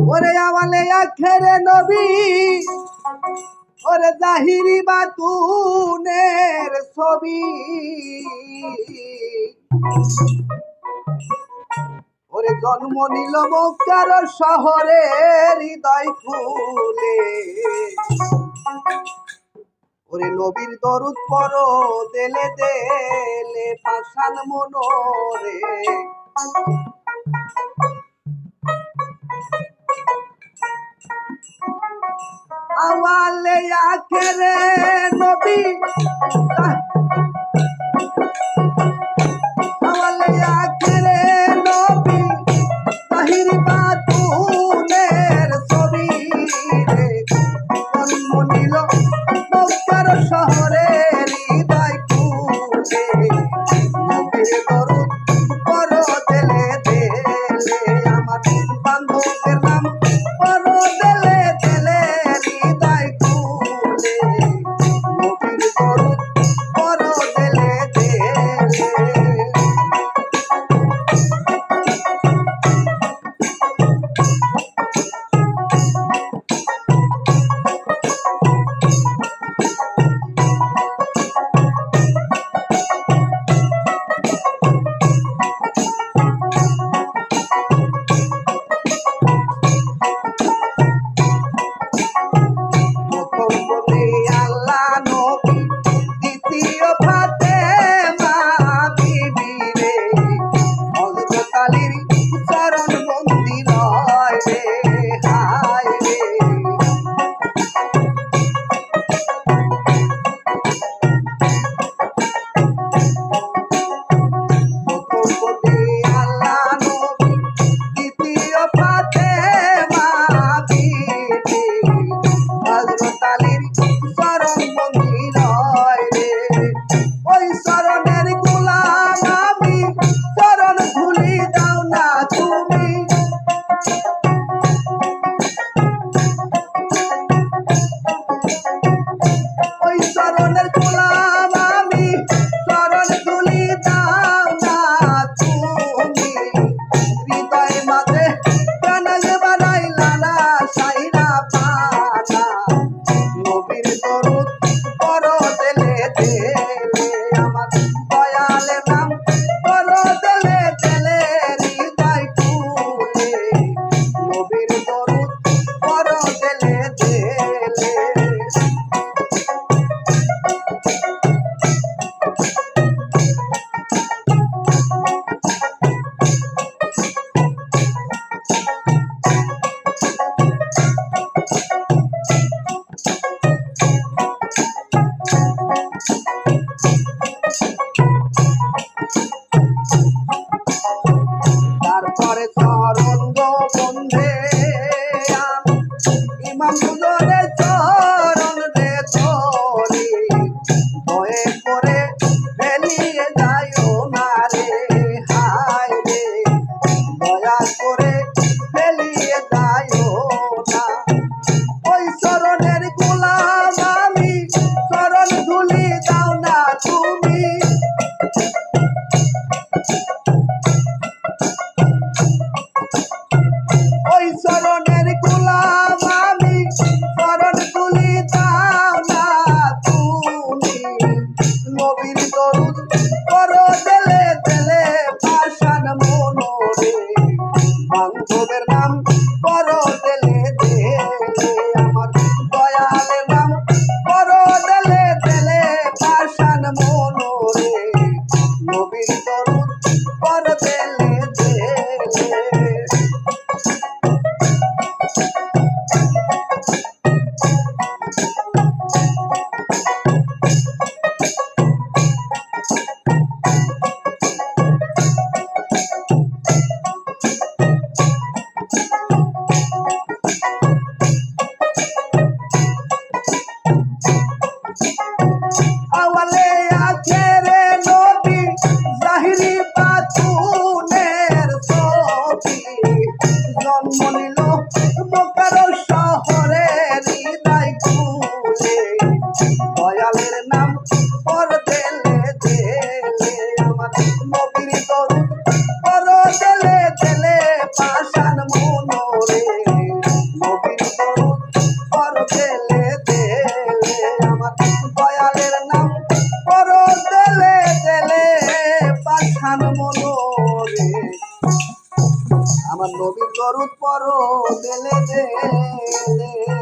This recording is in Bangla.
ওরে আওয়ালে আখেরে নবী ওরে জাহিরি বাতুনের ছবি ওরে জন্ম নিল মক্কার শহরে হৃদয় খুলে ওরে নবীর দরুদ পড়ো দেলে দেলে পাষাণ মনোরে আওয়ালে আখেরে নবী আওয়ালে আখেরে নবী জাহিরি বাতুনের ছবি রে জন্ম নিল মক্কার শহরে হৃদয় খুলে নবীর দরুদ পড়ো দেলে দেলে আমার বান্ধবের নাম পড়ো দেলে দেলে হৃদয় খুলে নবীর দরুদ পড়ো দেলে দেলে চরণ মন্দির রে হায় রে আল্লাহ নবী দ্বিতীয় ফাতেমা বিবি হযরত আলীর চরণ মন্দির রে ওই চরণের গোলাম আমি চরণ ধুলি দাও না তুমি ওই চরণের গোলাম আমি চরণ ধুলি দাও না তুমি হৃদয় মাঝে কানাল বানাই লালা সাইরা পানা নবীর দরুদ পড়ো দেলে দেলে আমার দয়ালের নাম পড়ো দেলে দেলে হৃদয় খুলে নবীর দরুদ পড়ো দেলে দেলে তারপরে চরণ বন্ধে ইমাম হুজুরের চরণ রে ধরে ভয়ে করে ফেলিয়ে যাইও না রে হায় রে দয়া করে ফেলিয়ে যাইও না ওই চরণের গোলাম আমি চরণ ধুলি দাও না তুমি ওই চরণের গোলাম আমি চরণ তুলি দাও না তুমি নবীর দরুদ পড়ো দেলে দেলে পাষাণ মনোরে বান্ধবের নাম পড়ো দেলে দেলে আমার দয়ালের নাম পড়ো দেলে দেলে পাষাণ মনোরে নবীর দরুদ পড়ো দেলে দেলে আওয়ালে আখেরে নবী জাহিরি বাতুনের ছবি জন্ম নিল মক্কার শহরে হৃদয় খুলে দয়ালের নাম পড়ো দেলে দেলে আমার নবীর দরুদ পড়ো দেলে দেলে পাষাণ মনোরে খান মনোরে আমার নবীর দরুদ পড়ো দেলে দেলে